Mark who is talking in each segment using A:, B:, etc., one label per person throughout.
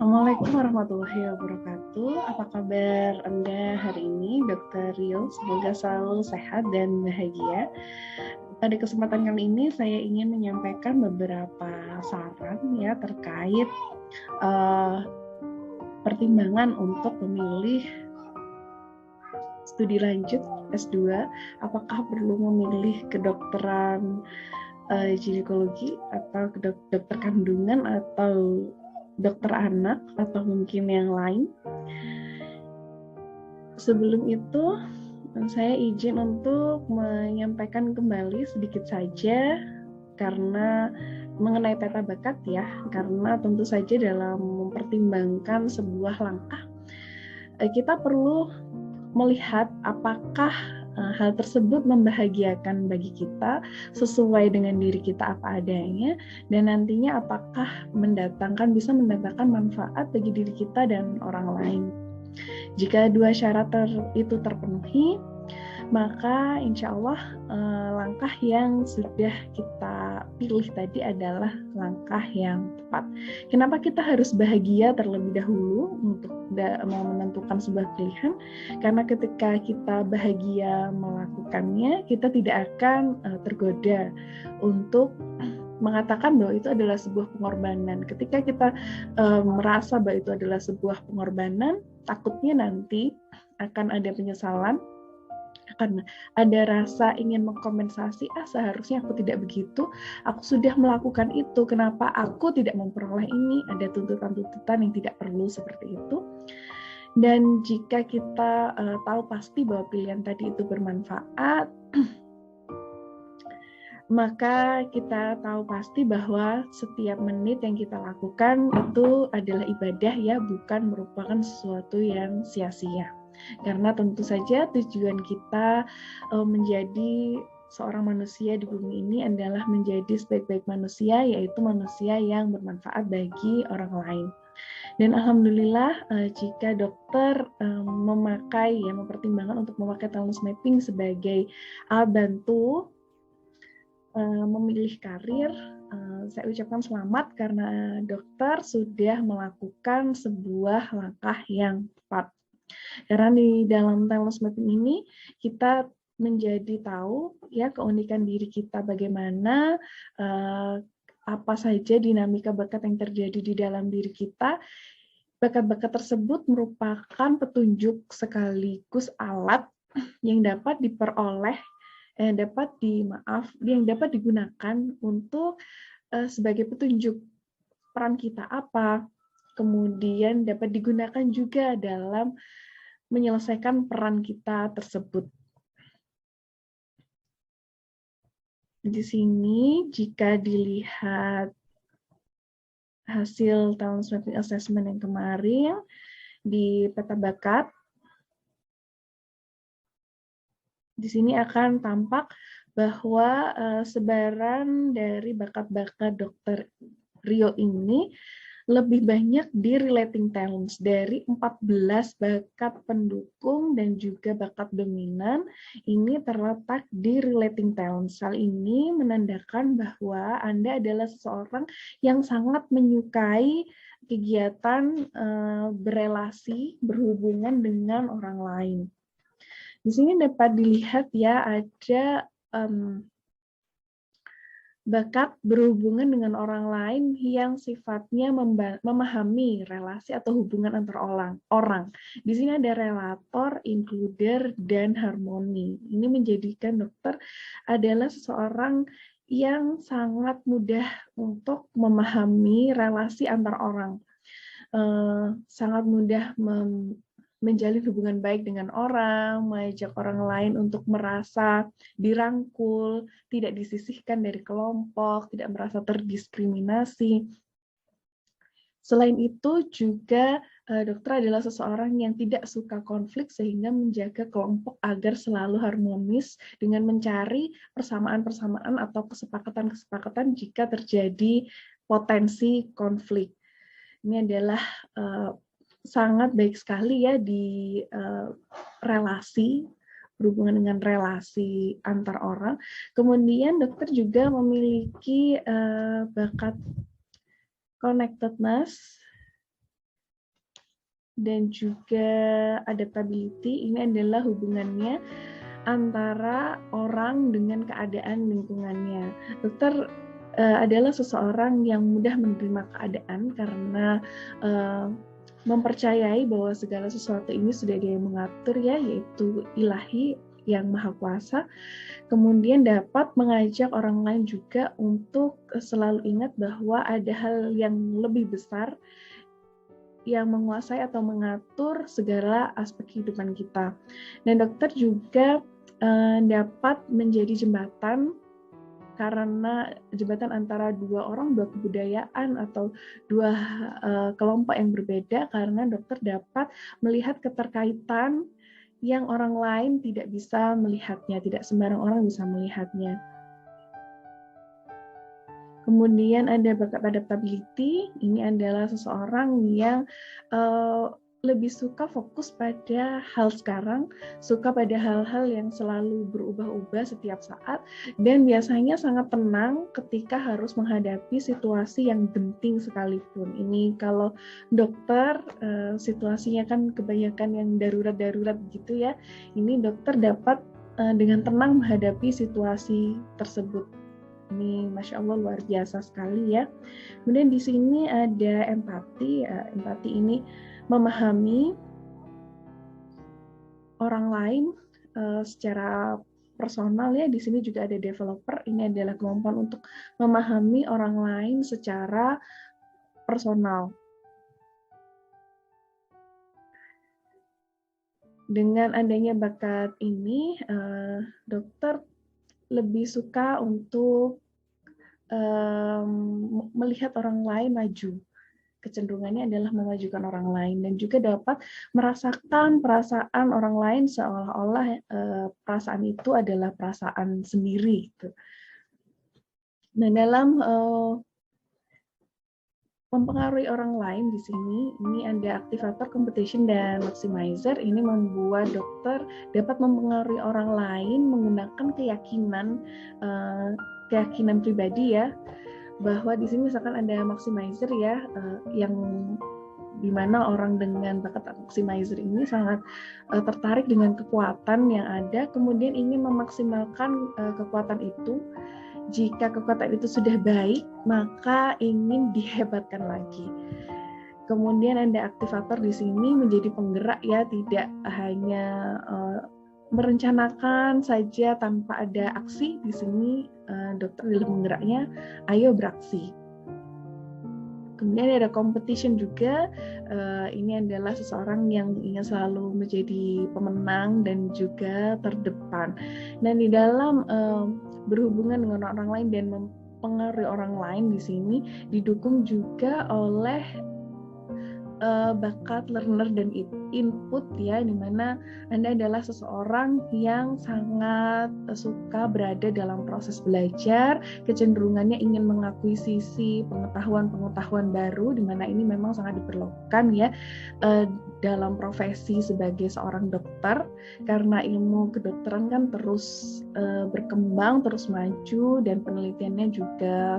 A: Assalamualaikum warahmatullahi wabarakatuh. Apa kabar Anda hari ini, Dr. Rio? Semoga selalu sehat dan bahagia. Pada kesempatan kali ini saya ingin menyampaikan beberapa saran ya terkait pertimbangan untuk memilih studi lanjut S2. Apakah perlu memilih kedokteran ginekologi atau dokter kandungan atau dokter anak atau mungkin yang lain. Sebelum itu saya izin untuk menyampaikan kembali sedikit saja karena mengenai peta bakat ya, karena tentu saja dalam mempertimbangkan sebuah langkah kita perlu melihat apakah hal tersebut membahagiakan bagi kita sesuai dengan diri kita apa adanya, dan nantinya apakah bisa mendatangkan manfaat bagi diri kita dan orang lain. Jika dua syarat itu terpenuhi, maka insya Allah langkah yang sudah kita pilih tadi adalah langkah yang tepat. Kenapa kita harus bahagia terlebih dahulu untuk menentukan sebuah pilihan? Karena ketika kita bahagia melakukannya, kita tidak akan tergoda untuk mengatakan bahwa itu adalah sebuah pengorbanan. Ketika kita merasa bahwa itu adalah sebuah pengorbanan, takutnya nanti akan ada penyesalan, akan ada rasa ingin mengkompensasi, seharusnya aku tidak begitu, aku sudah melakukan itu, kenapa aku tidak memperoleh ini, ada tuntutan-tuntutan yang tidak perlu seperti itu. Dan jika kita tahu pasti bahwa pilihan tadi itu bermanfaat, maka kita tahu pasti bahwa setiap menit yang kita lakukan itu adalah ibadah ya, bukan merupakan sesuatu yang sia-sia. Karena tentu saja tujuan kita menjadi seorang manusia di bumi ini adalah menjadi sebaik-baik manusia, yaitu manusia yang bermanfaat bagi orang lain. Dan alhamdulillah jika dokter mempertimbangkan untuk memakai talus mapping sebagai alat bantu memilih karir, saya ucapkan selamat karena dokter sudah melakukan sebuah langkah yang tepat. Karena di dalam talus mapping ini kita menjadi tahu ya keunikan diri kita bagaimana, apa saja dinamika bakat yang terjadi di dalam diri kita. Bakat-bakat tersebut merupakan petunjuk sekaligus alat yang dapat diperoleh, yang dapat digunakan untuk sebagai petunjuk peran kita apa, kemudian dapat digunakan juga dalam menyelesaikan peran kita tersebut. Di sini jika dilihat hasil talent mapping assessment yang kemarin di peta bakat, di sini akan tampak bahwa sebaran dari bakat-bakat Dr. Rio ini lebih banyak di relating talents. Dari 14 bakat pendukung dan juga bakat dominan, ini terletak di relating talents. Hal ini menandakan bahwa Anda adalah seseorang yang sangat menyukai kegiatan berelasi, berhubungan dengan orang lain. Di sini dapat dilihat ya, ada bakat berhubungan dengan orang lain yang sifatnya memahami relasi atau hubungan antar orang. Di sini ada relator, includer, dan harmoni. Ini menjadikan dokter adalah seseorang yang sangat mudah untuk memahami relasi antar orang. Sangat mudah menjalin hubungan baik dengan orang, mengajak orang lain untuk merasa dirangkul, tidak disisihkan dari kelompok, tidak merasa terdiskriminasi. Selain itu juga dokter adalah seseorang yang tidak suka konflik sehingga menjaga kelompok agar selalu harmonis dengan mencari persamaan-persamaan atau kesepakatan-kesepakatan jika terjadi potensi konflik. Ini adalah sangat baik sekali ya di relasi, berhubungan dengan relasi antar orang. Kemudian dokter juga memiliki bakat connectedness dan juga adaptability. Ini adalah hubungannya antara orang dengan keadaan lingkungannya. Dokter adalah seseorang yang mudah menerima keadaan karena mempercayai bahwa segala sesuatu ini sudah Dia yang mengatur, ya, yaitu ilahi yang maha kuasa. Kemudian dapat mengajak orang lain juga untuk selalu ingat bahwa ada hal yang lebih besar yang menguasai atau mengatur segala aspek kehidupan kita. Dan dokter juga dapat menjadi jembatan, karena jembatan antara dua orang, dua kebudayaan atau dua kelompok yang berbeda, karena dokter dapat melihat keterkaitan yang orang lain tidak bisa melihatnya, tidak sembarang orang bisa melihatnya. Kemudian ada bakat adaptability. Ini adalah seseorang yang lebih suka fokus pada hal sekarang, suka pada hal-hal yang selalu berubah-ubah setiap saat, dan biasanya sangat tenang ketika harus menghadapi situasi yang genting sekalipun. Ini kalau dokter situasinya kan kebanyakan yang darurat-darurat gitu ya. Ini dokter dapat dengan tenang menghadapi situasi tersebut. Ini Masya Allah luar biasa sekali ya. Kemudian di sini ada empati. Empati ini memahami orang lain secara personal ya. Di sini juga ada developer. Ini adalah kemampuan untuk memahami orang lain secara personal. Dengan adanya bakat ini, dokter lebih suka untuk melihat orang lain maju. Kecenderungannya adalah memajukan orang lain, dan juga dapat merasakan perasaan orang lain seolah-olah perasaan itu adalah perasaan sendiri. Nah, dalam mempengaruhi orang lain di sini, ini ada aktivator, competition, dan maximizer. Ini membuat dokter dapat mempengaruhi orang lain menggunakan keyakinan pribadi ya, bahwa di sini misalkan ada maximizer ya, yang dimana orang dengan bakat maximizer ini sangat tertarik dengan kekuatan yang ada, kemudian ingin memaksimalkan kekuatan itu. Jika kekuatan itu sudah baik, maka ingin dihebatkan lagi. Kemudian ada aktivator di sini menjadi penggerak ya, tidak hanya merencanakan saja tanpa ada aksi. Di sini dokter adalah penggeraknya, ayo beraksi. Kemudian ada competition juga. Ini adalah seseorang yang ingin selalu menjadi pemenang dan juga terdepan. Dan di dalam berhubungan dengan orang lain dan mempengaruhi orang lain di sini didukung juga oleh bakat learner dan input ya, dimana Anda adalah seseorang yang sangat suka berada dalam proses belajar, kecenderungannya ingin mengakuisisi pengetahuan-pengetahuan baru, dimana ini memang sangat diperlukan ya dalam profesi sebagai seorang dokter, karena ilmu kedokteran kan terus berkembang, terus maju, dan penelitiannya juga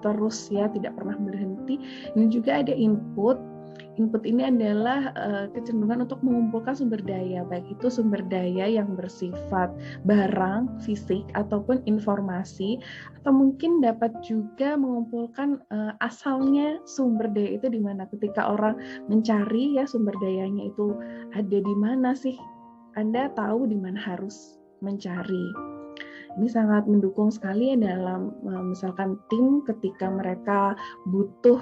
A: terus ya, tidak pernah berhenti. Dan juga ada input. Input ini adalah kecenderungan untuk mengumpulkan sumber daya, baik itu sumber daya yang bersifat barang, fisik, ataupun informasi, atau mungkin dapat juga mengumpulkan asalnya sumber daya itu di mana. Ketika orang mencari ya sumber dayanya itu ada di mana sih, Anda tahu di mana harus mencari. Ini sangat mendukung sekali ya dalam misalkan tim ketika mereka butuh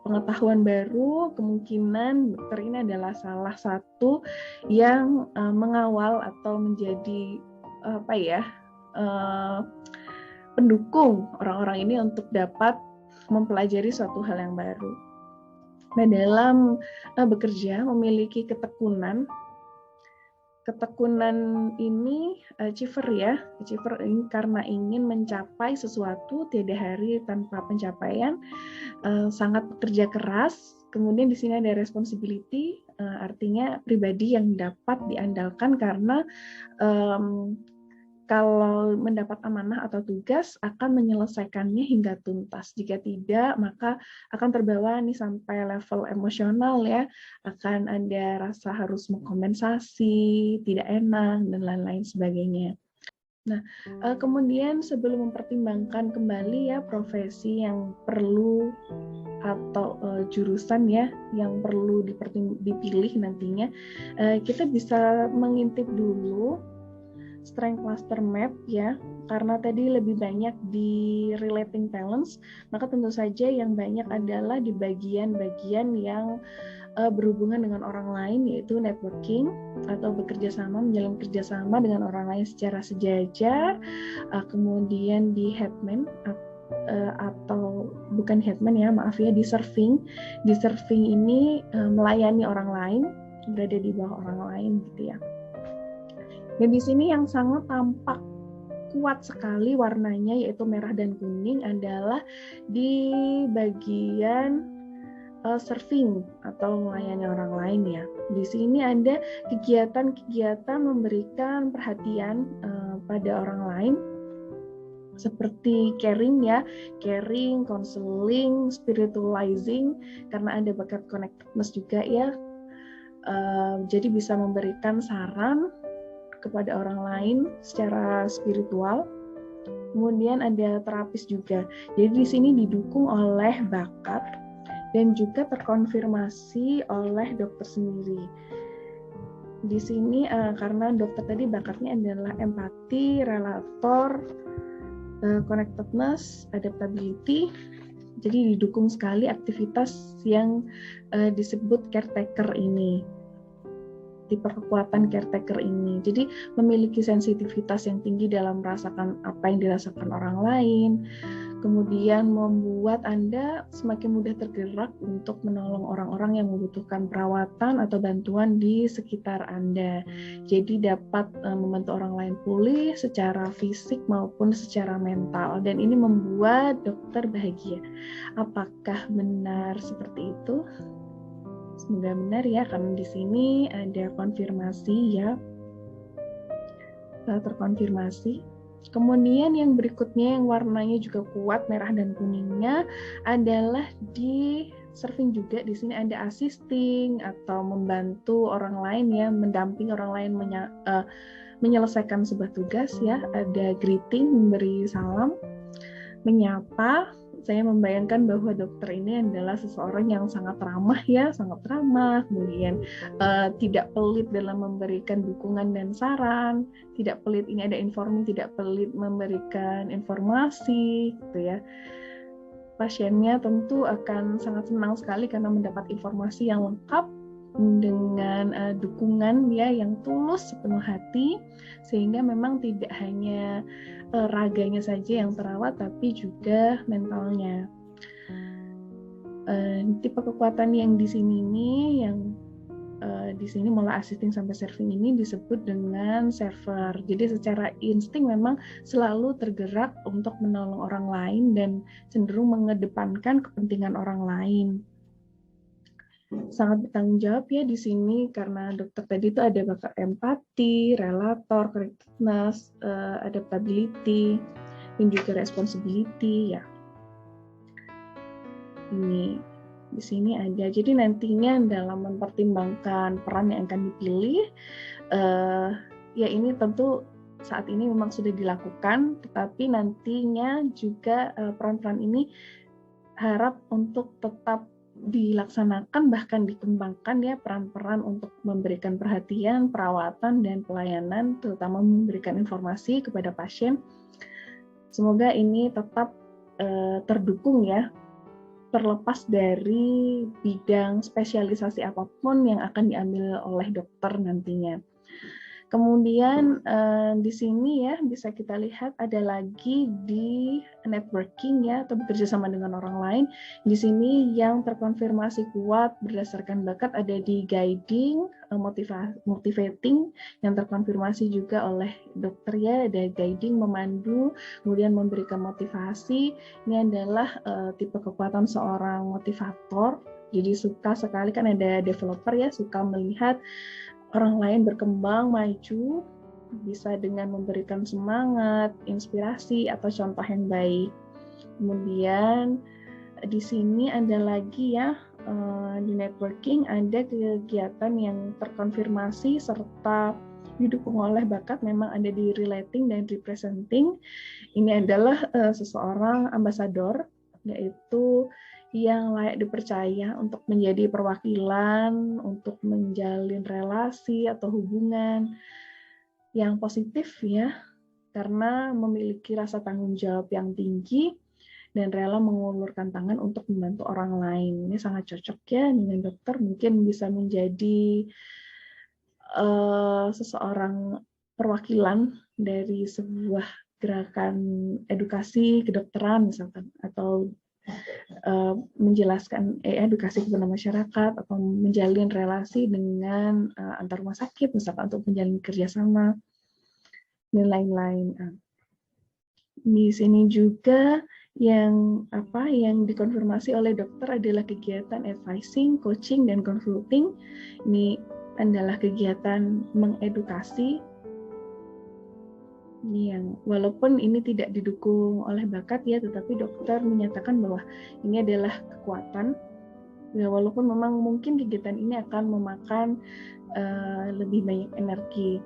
A: pengetahuan baru, kemungkinan dokter ini adalah salah satu yang mengawal atau menjadi pendukung orang-orang ini untuk dapat mempelajari suatu hal yang baru. Nah, dalam bekerja memiliki ketekunan ini achiever ya, achiever ini karena ingin mencapai sesuatu, tiada hari tanpa pencapaian, sangat bekerja keras. Kemudian di sini ada responsibility, artinya pribadi yang dapat diandalkan karena kalau mendapat amanah atau tugas akan menyelesaikannya hingga tuntas. Jika tidak, maka akan terbawa nih sampai level emosional ya, akan ada rasa harus mengkompensasi, tidak enak, dan lain-lain sebagainya. Nah, kemudian sebelum mempertimbangkan kembali ya profesi yang perlu atau jurusan ya yang perlu dipilih nantinya, kita bisa mengintip dulu strength cluster map ya, karena tadi lebih banyak di relating talents, maka tentu saja yang banyak adalah di bagian-bagian yang berhubungan dengan orang lain, yaitu networking atau bekerja sama, menjalin kerjasama dengan orang lain secara sejajar. Kemudian di headman atau bukan headman ya, maaf ya, di serving ini melayani orang lain, berada di bawah orang lain gitu ya. Dan di sini yang sangat tampak kuat sekali warnanya yaitu merah dan kuning adalah di bagian serving atau melayani orang lain ya. Di sini ada kegiatan-kegiatan memberikan perhatian pada orang lain seperti caring ya, caring, counseling, spiritualizing, karena ada bakat connectedness juga ya. Jadi bisa memberikan saran kepada orang lain secara spiritual. Kemudian ada terapis juga. Jadi di sini didukung oleh bakat dan juga terkonfirmasi oleh dokter sendiri. Di sini karena dokter tadi bakatnya adalah empati, relator, connectedness, adaptability. Jadi didukung sekali aktivitas yang disebut caretaker ini. Tipe kekuatan caretaker ini. Jadi memiliki sensitivitas yang tinggi dalam merasakan apa yang dirasakan orang lain, kemudian membuat Anda semakin mudah tergerak untuk menolong orang-orang yang membutuhkan perawatan atau bantuan di sekitar Anda. Jadi dapat membantu orang lain pulih secara fisik maupun secara mental, dan ini membuat dokter bahagia. Apakah benar seperti itu? Semoga benar ya, karena di sini ada konfirmasi ya, terkonfirmasi. Kemudian yang berikutnya yang warnanya juga kuat, merah dan kuningnya, adalah di serving juga. Di sini ada assisting atau membantu orang lain ya, mendamping orang lain menyelesaikan sebuah tugas ya. Ada greeting, memberi salam, menyapa. Saya membayangkan bahwa dokter ini adalah seseorang yang sangat ramah ya, sangat ramah, kemudian tidak pelit dalam memberikan dukungan dan saran, tidak pelit, ini ada informing, tidak pelit memberikan informasi gitu ya. Pasiennya tentu akan sangat senang sekali karena mendapat informasi yang lengkap dengan dukungan ya yang tulus sepenuh hati, sehingga memang tidak hanya raganya saja yang terawat tapi juga mentalnya. Tipe kekuatan yang di sini nih, yang di sini mulai assisting sampai serving ini disebut dengan server. Jadi secara insting memang selalu tergerak untuk menolong orang lain dan cenderung mengedepankan kepentingan orang lain. Sangat bertanggung jawab ya di sini, karena dokter tadi itu ada bakat empati, relator, connectedness, adaptability, dan juga responsibility ya. Ini di sini ada. Jadi nantinya dalam mempertimbangkan peran yang akan dipilih, ya ini tentu saat ini memang sudah dilakukan, tetapi nantinya juga peran-peran ini harap untuk tetap dilaksanakan, bahkan dikembangkan ya, peran-peran untuk memberikan perhatian, perawatan, dan pelayanan, terutama memberikan informasi kepada pasien. Semoga ini tetap terdukung ya, terlepas dari bidang spesialisasi apapun yang akan diambil oleh dokter nantinya. Kemudian di sini ya bisa kita lihat ada lagi di networking ya, atau bekerja sama dengan orang lain. Di sini yang terkonfirmasi kuat berdasarkan bakat ada di guiding, motivating, yang terkonfirmasi juga oleh dokter ya, ada guiding, memandu, kemudian memberikan motivasi. Ini adalah tipe kekuatan seorang motivator. Jadi suka sekali, kan ada developer ya, suka melihat orang lain berkembang, maju, bisa dengan memberikan semangat, inspirasi, atau contoh yang baik. Kemudian di sini ada lagi ya, di networking ada kegiatan yang terkonfirmasi serta didukung oleh bakat, memang ada di relating dan representing. Ini adalah seseorang ambasador, yaitu yang layak dipercaya untuk menjadi perwakilan, untuk menjalin relasi atau hubungan yang positif ya, karena memiliki rasa tanggung jawab yang tinggi dan rela mengulurkan tangan untuk membantu orang lain. Ini sangat cocok ya dengan dokter, mungkin bisa menjadi seseorang perwakilan dari sebuah gerakan edukasi kedokteran misalkan, atau menjelaskan edukasi kepada masyarakat, atau menjalin relasi dengan antar rumah sakit misalkan untuk menjalin kerjasama dan lain-lain. Di sini juga yang dikonfirmasi oleh dokter adalah kegiatan advising, coaching, dan consulting. Ini adalah kegiatan mengedukasi. Ini yang walaupun ini tidak didukung oleh bakat ya, tetapi dokter menyatakan bahwa ini adalah kekuatan. Ya, walaupun memang mungkin kegiatan ini akan memakan lebih banyak energi.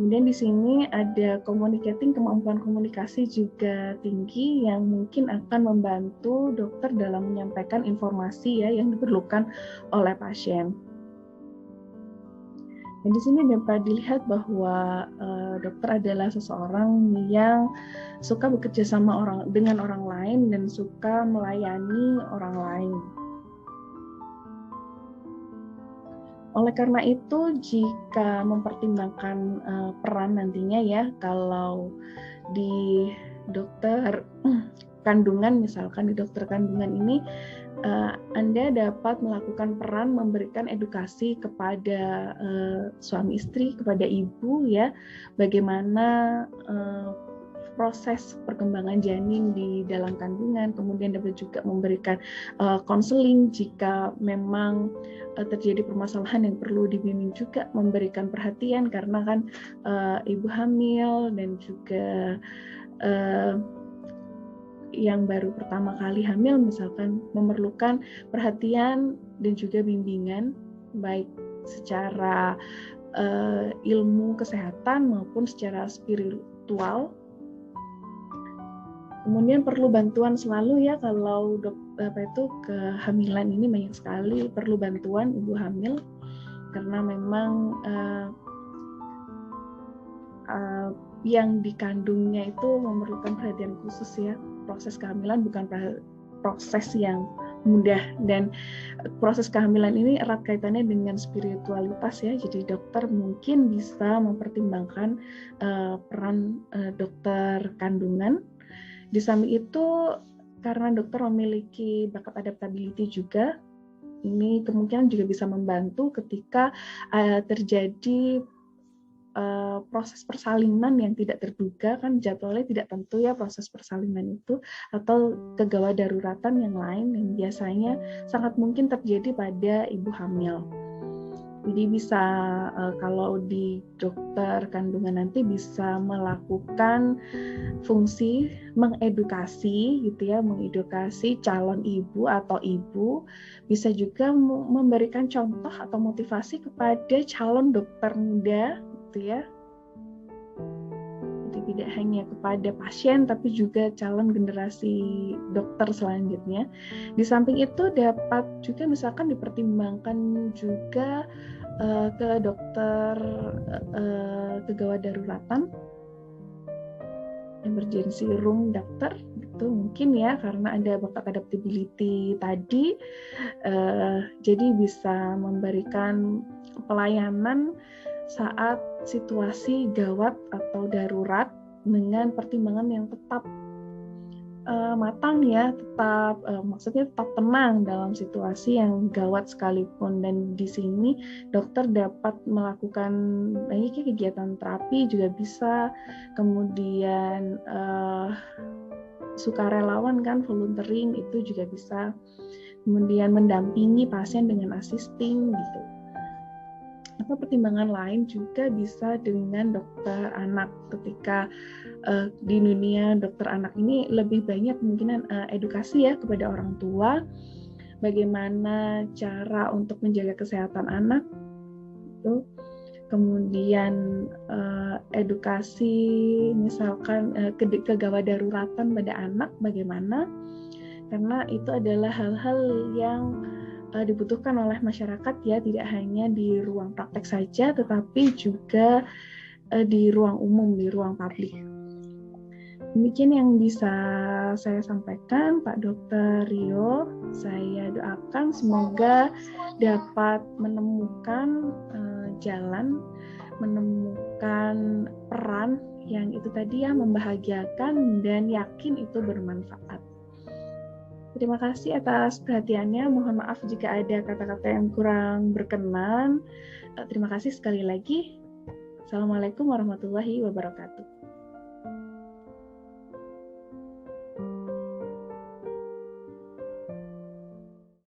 A: Kemudian di sini ada communicating, kemampuan komunikasi juga tinggi yang mungkin akan membantu dokter dalam menyampaikan informasi ya yang diperlukan oleh pasien. Dan di sini dapat dilihat bahwa dokter adalah seseorang yang suka bekerja sama dengan orang lain dan suka melayani orang lain. Oleh karena itu, jika mempertimbangkan peran nantinya ya, kalau di dokter kandungan misalkan, di dokter kandungan ini Anda dapat melakukan peran memberikan edukasi kepada suami istri, kepada ibu ya, bagaimana proses perkembangan janin di dalam kandungan, kemudian dapat juga memberikan konseling jika memang terjadi permasalahan yang perlu dibimbing, juga memberikan perhatian karena kan ibu hamil dan juga yang baru pertama kali hamil misalkan memerlukan perhatian dan juga bimbingan baik secara ilmu kesehatan maupun secara spiritual. Kemudian perlu bantuan selalu ya, kalau kehamilan ini banyak sekali perlu bantuan ibu hamil karena memang yang dikandungnya itu memerlukan perhatian khusus ya. Proses kehamilan bukan proses yang mudah, dan proses kehamilan ini erat kaitannya dengan spiritualitas ya. Jadi dokter mungkin bisa mempertimbangkan peran dokter kandungan. Di samping itu, karena dokter memiliki bakat adaptability juga, ini kemungkinan juga bisa membantu ketika terjadi proses persalinan yang tidak terduga, kan jadwalnya tidak tentu ya proses persalinan itu, atau kegawat daruratan yang lain yang biasanya sangat mungkin terjadi pada ibu hamil. Jadi bisa kalau di dokter kandungan nanti bisa melakukan fungsi mengedukasi gitu ya, mengedukasi calon ibu atau ibu, bisa juga memberikan contoh atau motivasi kepada calon dokter muda gitu ya. Jadi tidak hanya kepada pasien tapi juga calon generasi dokter selanjutnya. Di samping itu dapat juga misalkan dipertimbangkan juga ke dokter kegawat daruratan, emergency room dokter itu mungkin ya, karena ada bakat adaptability tadi, jadi bisa memberikan pelayanan saat situasi gawat atau darurat dengan pertimbangan yang tetap matang ya, maksudnya tetap tenang dalam situasi yang gawat sekalipun. Dan di sini dokter dapat melakukan banyak kegiatan terapi juga bisa, kemudian sukarelawan kan, volunteering itu juga bisa, kemudian mendampingi pasien dengan assisting gitu. Atau pertimbangan lain juga bisa dengan dokter anak. Ketika di dunia dokter anak ini lebih banyak kemungkinan edukasi ya kepada orang tua, bagaimana cara untuk menjaga kesehatan anak, itu. Kemudian edukasi misalkan kegawat daruratan pada anak bagaimana, karena itu adalah hal-hal yang dibutuhkan oleh masyarakat ya, tidak hanya di ruang praktek saja tetapi juga di ruang umum, di ruang publik. Demikian yang bisa saya sampaikan, Pak Dr. Rio. Saya doakan semoga dapat menemukan jalan, menemukan peran yang itu tadi ya, membahagiakan dan yakin itu bermanfaat. Terima kasih atas perhatiannya. Mohon maaf jika ada kata-kata yang kurang berkenan. Terima kasih sekali lagi. Assalamualaikum warahmatullahi wabarakatuh.